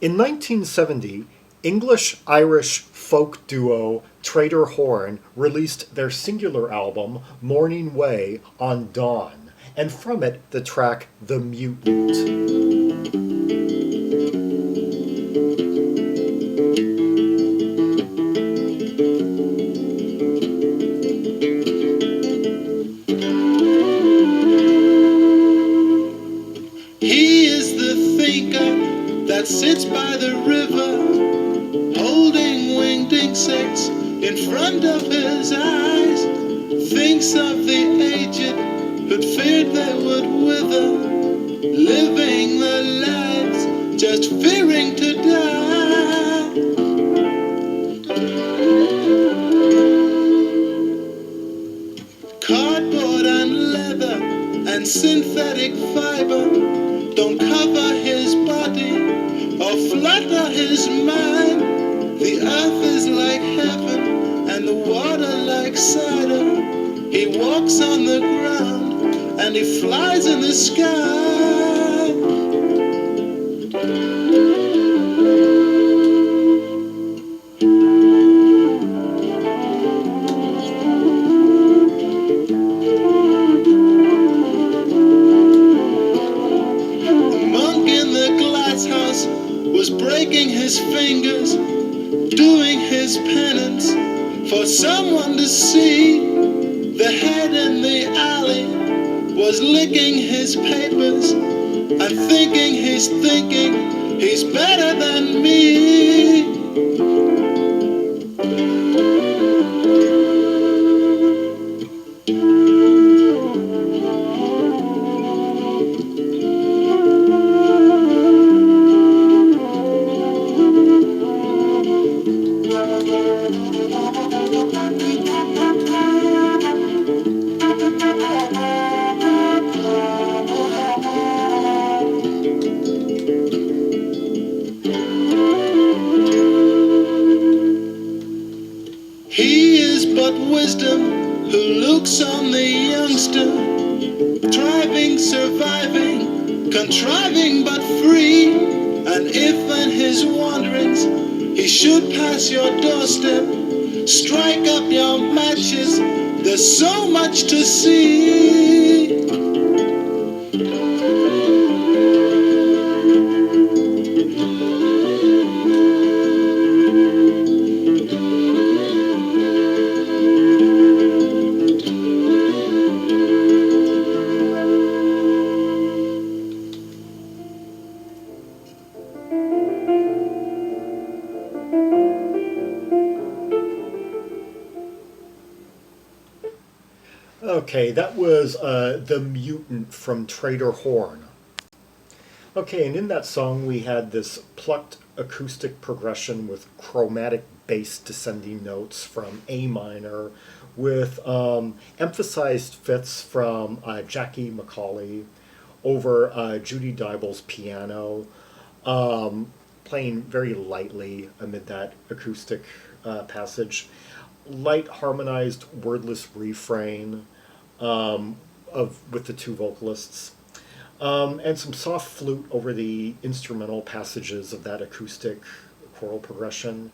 In 1970, English-Irish folk duo Trader Horne released their singular album, Morning Way, on Dawn, and from it the track The Mutant. He is the thinker that sits by the river, holding winged insects in front of his eyes. Thinks of the aged who'd feared they would wither, living their lives just fearing to die. Cardboard and leather and synthetic fiber don't cover his body or flatter his mind. The earth is like heaven and the water like cider. He walks on the ground and he flies in the sky. Breaking his fingers, doing his penance for someone to see. The head in the alley was licking his papers and thinking he's better than me. He is but wisdom who looks on the youngster, thriving, surviving, contriving but free. And if in his wanderings he should pass your doorstep, strike up your matches, there's so much to see. Okay, that was The Mutant from Trader Horne. Okay, and in that song we had this plucked acoustic progression with chromatic bass descending notes from A minor with emphasized fifths from Jackie McAuley over Judy Dyble's piano, playing very lightly amid that acoustic passage. Light harmonized wordless refrain with the two vocalists, and some soft flute over the instrumental passages of that acoustic choral progression.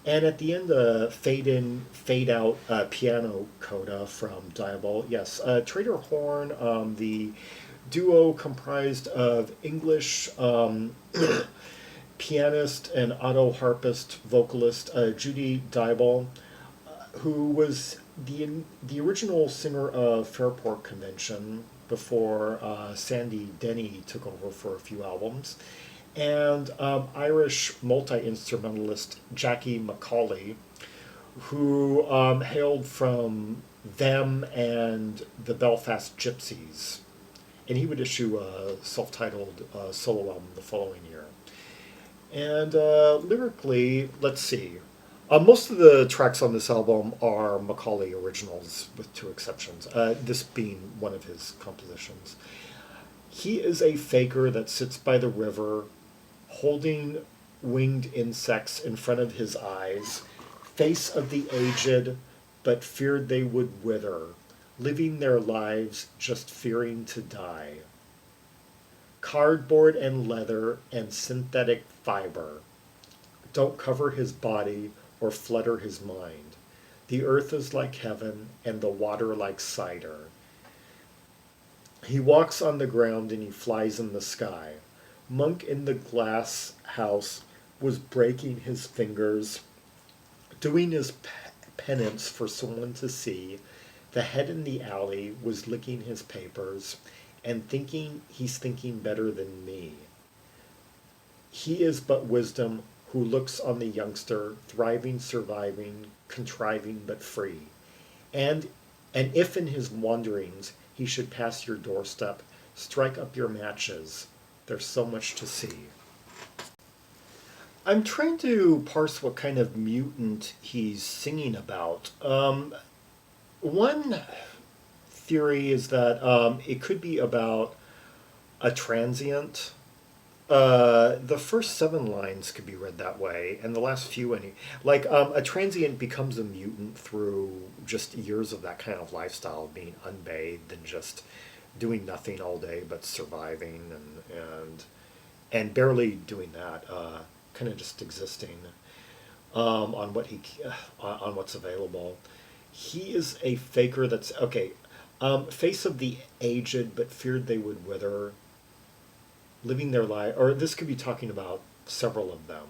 And at the end, a fade in, fade out piano coda from Dyble. Yes, Trader Horne, the duo comprised of English pianist and autoharpist vocalist Judy Dyble, who was the original singer of Fairport Convention before Sandy Denny took over for a few albums, and Irish multi-instrumentalist Jackie McAuley, who hailed from them and the Belfast Gypsies, and he would issue a self-titled solo album the following year. And lyrically, let's see. Most of the tracks on this album are McAuley originals, with two exceptions, this being one of his compositions. He is a faker that sits by the river, holding winged insects in front of his eyes, face of the aged, but feared they would wither, living their lives just fearing to die. cardboard and leather and synthetic fiber. Don't cover his body or flutter his mind. The earth is like heaven and the water like cider. He walks on the ground and he flies in the sky. Monk in the glass house was breaking his fingers, doing his penance for someone to see. The head in the alley was licking his papers and thinking he's thinking better than me. He is but wisdom who looks on the youngster, thriving, surviving, contriving but free. And if in his wanderings he should pass your doorstep, strike up your matches. There's so much to see. I'm trying to parse what kind of mutant he's singing about. One theory is that it could be about a transient. The first 7 lines could be read that way, and the last few, a transient becomes a mutant through just years of that kind of lifestyle, being unbathed and just doing nothing all day but surviving and barely doing that, kind of just existing on what's available. He is a faker that's okay. Face of the aged, but feared they would wither. Living their life, or this could be talking about several of them.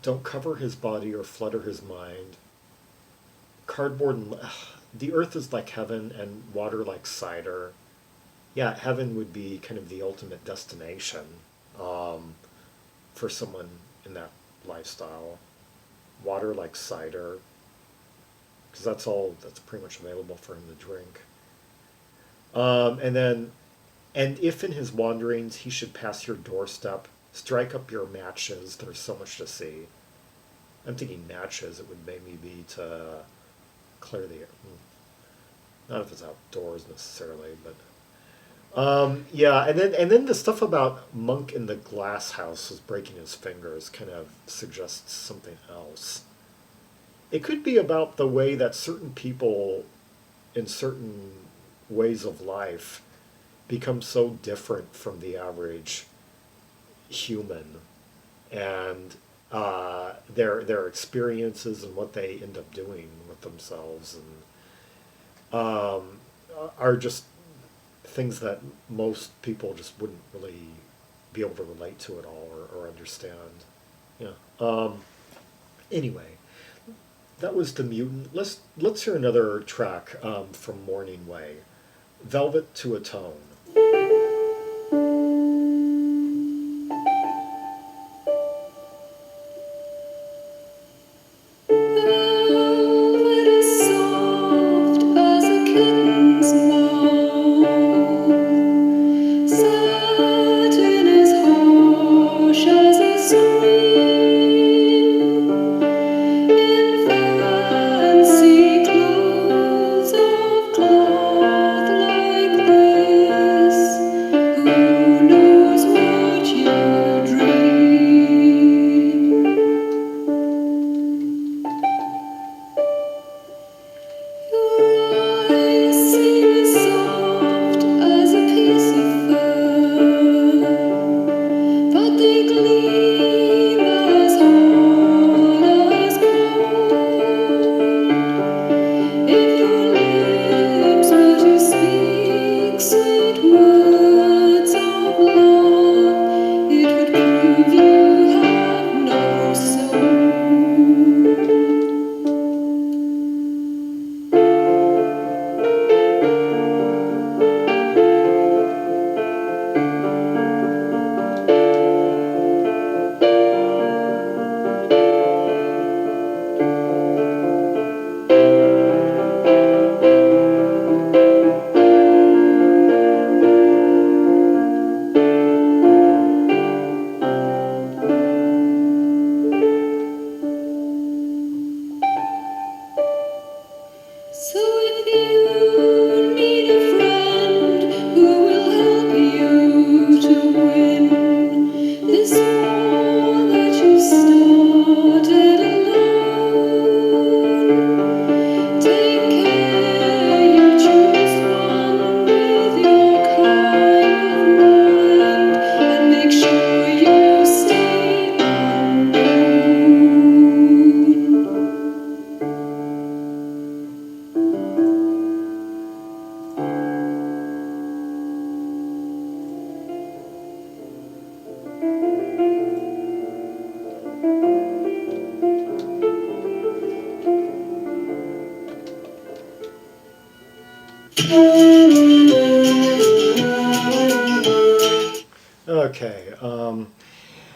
Don't cover his body or flutter his mind. Cardboard and the earth is like heaven and water like cider. Yeah, heaven would be kind of the ultimate destination for someone in that lifestyle. Water like cider, because that's pretty much available for him to drink. And if in his wanderings he should pass your doorstep, strike up your matches, there's so much to see. I'm thinking matches, it would maybe be to clear the air. Not if it's outdoors necessarily, but yeah, and then the stuff about Monk in the glass house was breaking his fingers kind of suggests something else. It could be about the way that certain people in certain ways of life become so different from the average human, and their experiences and what they end up doing with themselves and are just things that most people just wouldn't really be able to relate to at all or understand. Yeah. Anyway, that was The Mutant. Let's hear another track from Morning Way, Velvet to Atone. Fancy clothes of cloth like this.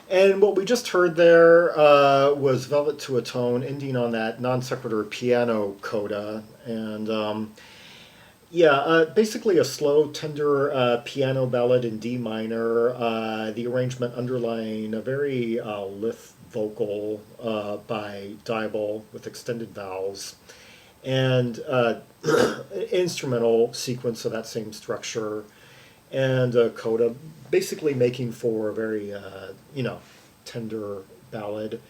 And what we just heard there was Velvet to Atone, ending on that non sequitur piano coda. And basically a slow, tender piano ballad in D minor. The arrangement underlying a very lithe vocal by Dyble with extended vowels. And instrumental sequence of that same structure. And coda, basically making for a very, tender ballad,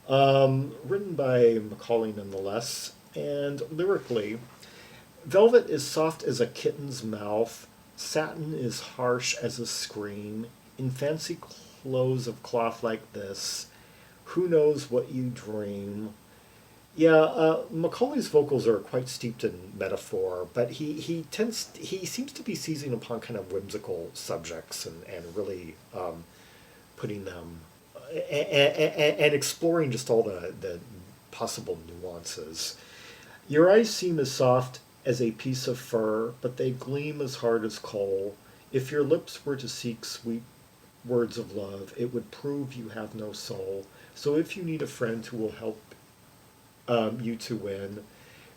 written by McAuley nonetheless. And lyrically, velvet is soft as a kitten's mouth, satin is harsh as a scream. In fancy clothes of cloth like this, who knows what you dream? Yeah, Macaulay's vocals are quite steeped in metaphor, but he seems to be seizing upon kind of whimsical subjects and really putting them and exploring just all the possible nuances. Your eyes seem as soft as a piece of fur, but they gleam as hard as coal. If your lips were to seek sweet words of love, it would prove you have no soul. So if you need a friend who will help you to win,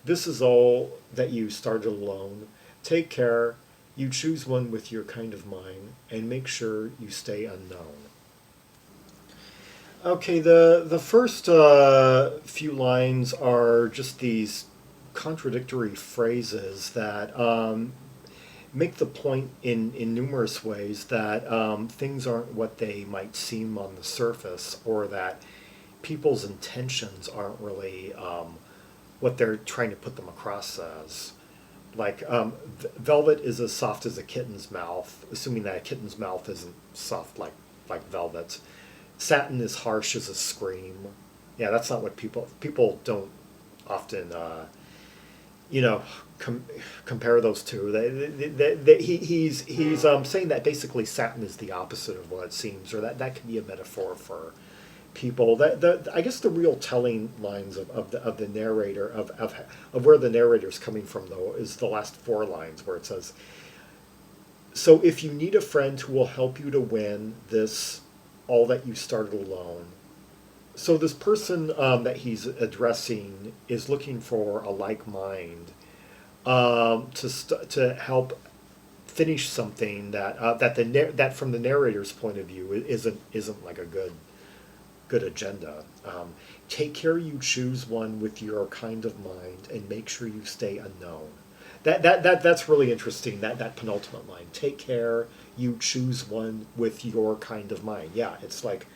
this is all that you started alone. Take care, you choose one with your kind of mind, and make sure you stay unknown. Okay, the first few lines are just these contradictory phrases that make the point in numerous ways that things aren't what they might seem on the surface, or that people's intentions aren't really what they're trying to put them across as. Like, velvet is as soft as a kitten's mouth, assuming that a kitten's mouth isn't soft like velvet. Satin is harsh as a scream. Yeah, that's not what people don't often, compare those two. He's saying that basically satin is the opposite of what it seems, or that can be a metaphor for people. I guess the real telling lines of the narrator of where the narrator's coming from, though, is the last four lines where it says, "So if you need a friend who will help you to win this, all that you started alone." So this person that he's addressing is looking for a like mind to help finish something that from the narrator's point of view isn't like a good agenda. Take care you choose one with your kind of mind, and make sure you stay unknown. That's really interesting, that penultimate line. Take care you choose one with your kind of mind. Yeah, it's like,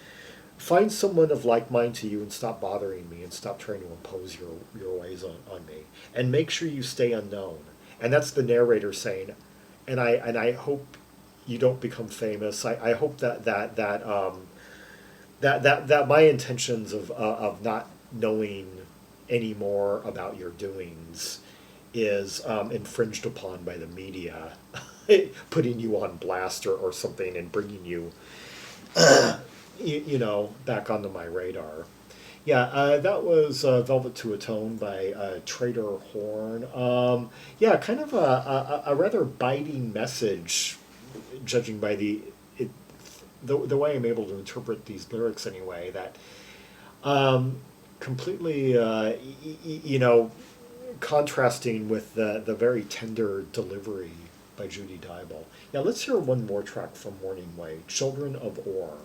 find someone of like mind to you and stop bothering me and stop trying to impose your ways on me. And make sure you stay unknown. And that's the narrator saying, and I hope you don't become famous. I hope that my intentions of not knowing any more about your doings is infringed upon by the media, putting you on blast or something and bringing you, back onto my radar. Yeah, that was Velvet to Atone by Trader Horne. Kind of a rather biting message, judging by the way I'm able to interpret these lyrics anyway, that completely, contrasting with the very tender delivery by Judy Dyble. Yeah, let's hear one more track from Morning Way, Children of Oare.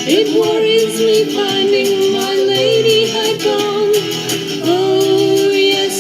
It worries me finding my lady had gone. Oh yes,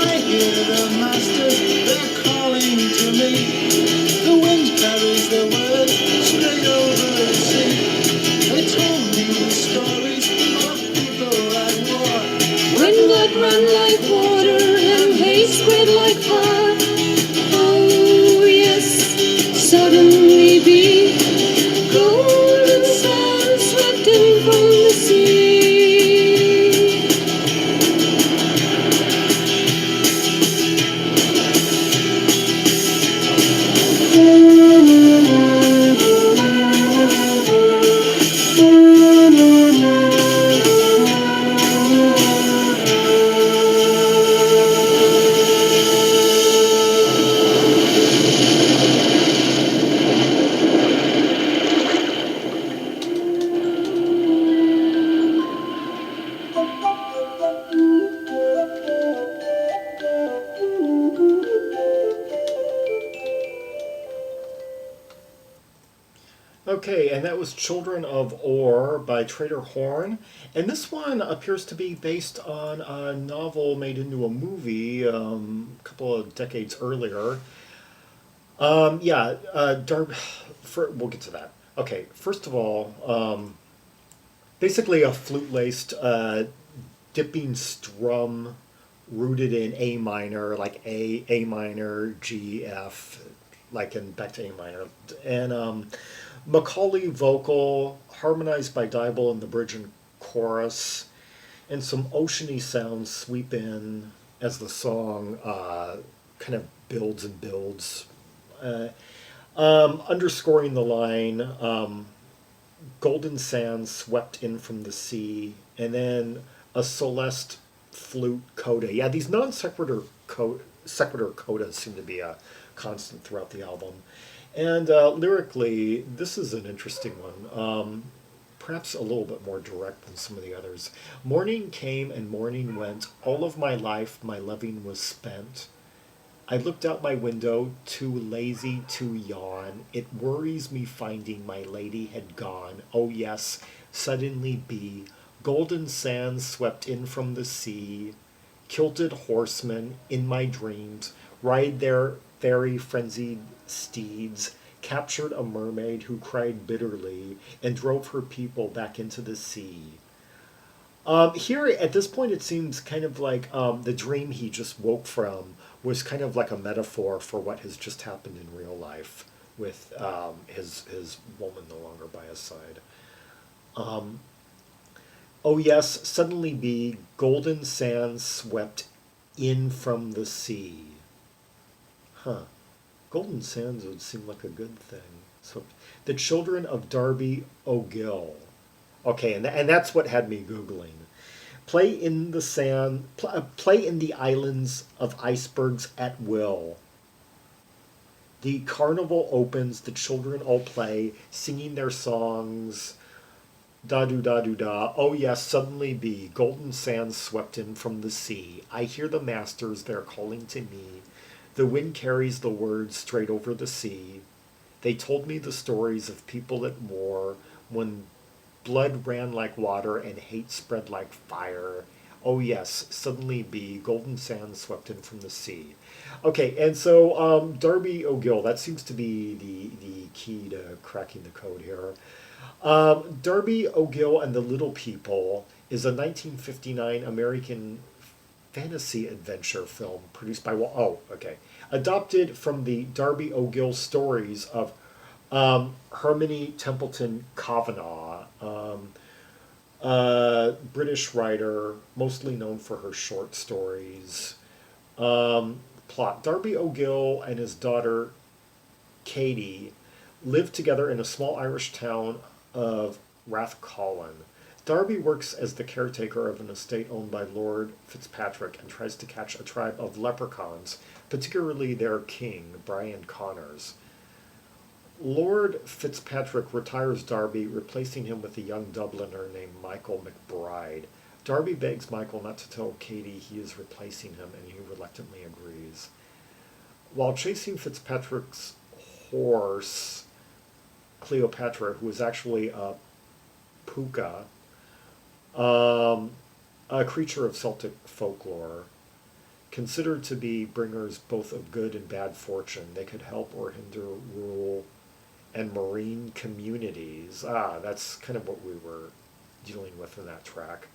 I hear the masters, they're calling to me. The wind carries their words straight over the sea. They told me the stories of people at war. When blood ran like water and hate spread like fire. Oh yes, suddenly be golden sand swept in from the sea. Okay, and that was Children of Oare by Trader Horne. And this one appears to be based on a novel made into a movie a couple of decades earlier. We'll get to that. Okay, first of all, basically a flute laced dipping strum rooted in A minor, like A minor, G, F, like in back to A minor. And McAuley vocal, harmonized by Dyble in the bridge and chorus, and some oceany sounds sweep in as the song kind of builds and builds. Underscoring the line, golden sands swept in from the sea, and then a celeste flute coda. Yeah, these non sequitur sequitur codas seem to be a constant throughout the album. And lyrically, this is an interesting one. Perhaps a little bit more direct than some of the others. Morning came and morning went. All of my life, my loving was spent. I looked out my window, too lazy to yawn. It worries me finding my lady had gone. Oh yes, suddenly be. Golden sands swept in from the sea. Kilted horsemen in my dreams ride their fairy frenzied steeds. Captured a mermaid who cried bitterly and drove her people back into the sea. Here, at this point, it seems kind of like the dream he just woke from was kind of like a metaphor for what has just happened in real life with his woman no longer by his side. Oh yes, suddenly be golden sands swept in from the sea. Huh. Golden sands would seem like a good thing. So, the children of Darby O'Gill. Okay, and that's what had me googling. Play in the sand. Play in the islands of icebergs at will. The carnival opens. The children all play, singing their songs. Da do da do da. Oh yes, suddenly be golden sands swept in from the sea. I hear the masters. They're calling to me. The wind carries the words straight over the sea. They told me the stories of people at war when blood ran like water and hate spread like fire. Oh yes, suddenly be golden sands swept in from the sea. Okay, and so Darby O'Gill, that seems to be the key to cracking the code here. Darby O'Gill and the Little People is a 1959 American fantasy adventure film produced by adopted from the Darby O'Gill stories of Hermione Templeton Kavanagh, British writer, mostly known for her short stories. Plot. Darby O'Gill and his daughter Katie live together in a small Irish town of Rathcollen. Darby works as the caretaker of an estate owned by Lord Fitzpatrick and tries to catch a tribe of leprechauns, particularly their king, Brian Connors. Lord Fitzpatrick retires Darby, replacing him with a young Dubliner named Michael McBride. Darby begs Michael not to tell Katie he is replacing him, and he reluctantly agrees. While chasing Fitzpatrick's horse, Cleopatra, who is actually a puka, a creature of Celtic folklore, considered to be bringers both of good and bad fortune. They could help or hinder rural and marine communities. That's kind of what we were dealing with in that track.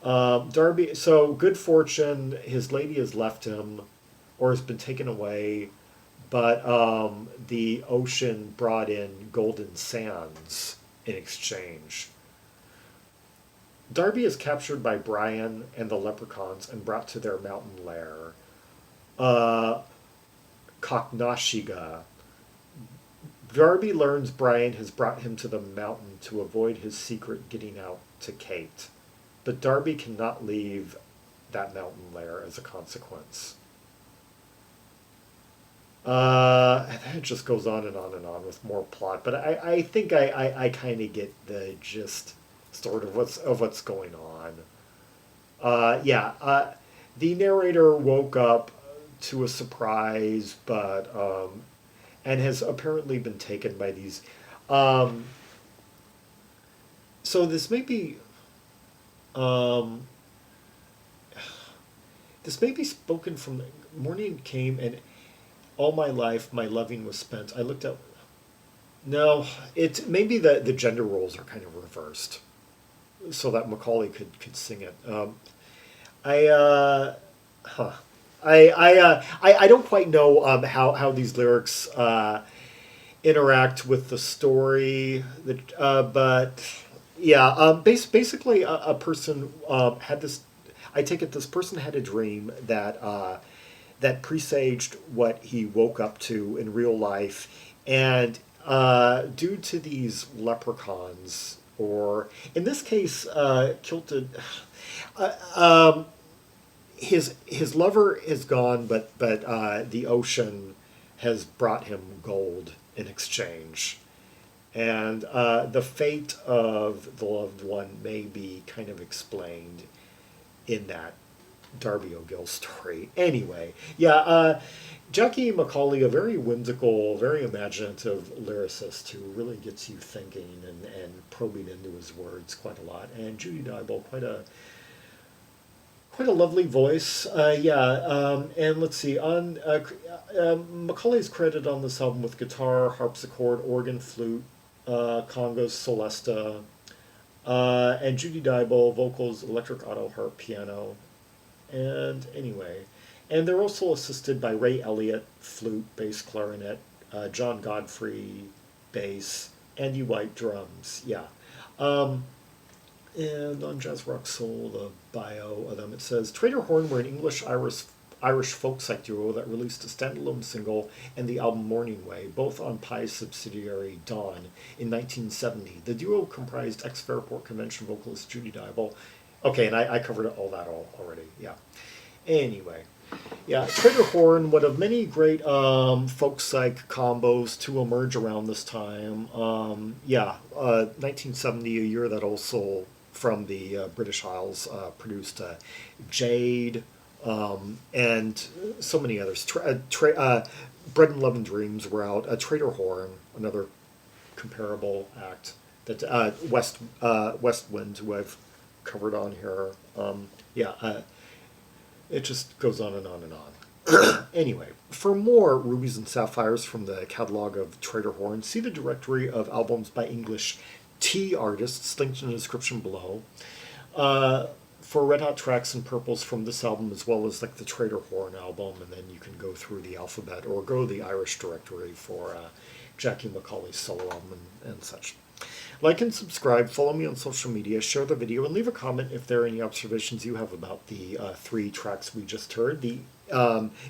Darby, so good fortune, his lady has left him or has been taken away, but the ocean brought in golden sands in exchange. Darby is captured by Brian and the leprechauns and brought to their mountain lair, Cocknoshiga. Darby learns Brian has brought him to the mountain to avoid his secret getting out to Kate, but Darby cannot leave that mountain lair as a consequence. And then it just goes on and on and on with more plot, but I think I kind of get the gist, sort of what's going on. The narrator woke up to a surprise, but and has apparently been taken by these. So this may be spoken from the morning came and all my life my loving was spent. I looked up. No, it maybe the gender roles are kind of reversed, so that McAuley could sing it. I don't quite know how these lyrics interact with the story, but yeah, basically a person had this. I take it this person had a dream that that presaged what he woke up to in real life, and due to these leprechauns, or in this case, kilted. His lover is gone, but the ocean has brought him gold in exchange, and the fate of the loved one may be kind of explained in that Darby O'Gill story. Anyway, Jackie McAuley, a very whimsical, very imaginative lyricist who really gets you thinking and probing into his words quite a lot, and Judy Dyble, quite a lovely voice. And let's see, on McAuley's credited on this album with guitar, harpsichord, organ, flute, congas, celesta, and Judy Dyble, vocals, electric autoharp, piano. And anyway, and they're also assisted by Ray Elliot, flute, bass, clarinet, John Godfrey, bass, Andy White, drums. And on Jazz Rock Soul, the bio of them, it says, Trader Horne were an English folk-psych duo that released a standalone single and the album Morning Way, both on Pye's subsidiary Dawn in 1970. The duo comprised ex-Fairport Convention vocalist Judy Dyble. Okay, and I covered all that already, Anyway, Trader Horne, one of many great folk-psych combos to emerge around this time. 1970, a year that also, from the British Isles, produced Jade, and so many others. Bread and Love and Dreams were out. Trader Horne, another comparable act. That West Wind, who I've covered on here. It just goes on and on and on. Anyway, for more Rubies and Sapphires from the catalog of Trader Horne, see the directory of albums by English tea artists linked in the description below. For Red Hot tracks and purples from this album, as well as like the Trader Horne album, and then you can go through the alphabet or go to the Irish directory for Jackie McAuley's solo album and such. Like and subscribe, follow me on social media, share the video, and leave a comment if there are any observations you have about the 3 tracks we just heard. The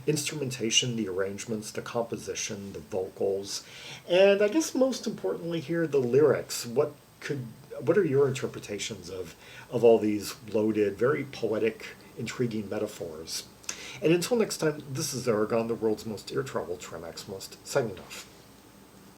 Instrumentation, the arrangements, the composition, the vocals, and I guess most importantly here, the lyrics. What are your interpretations of all these loaded, very poetic, intriguing metaphors? And until next time, this is Zaragon, the world's most ear travel Trimax, signing off.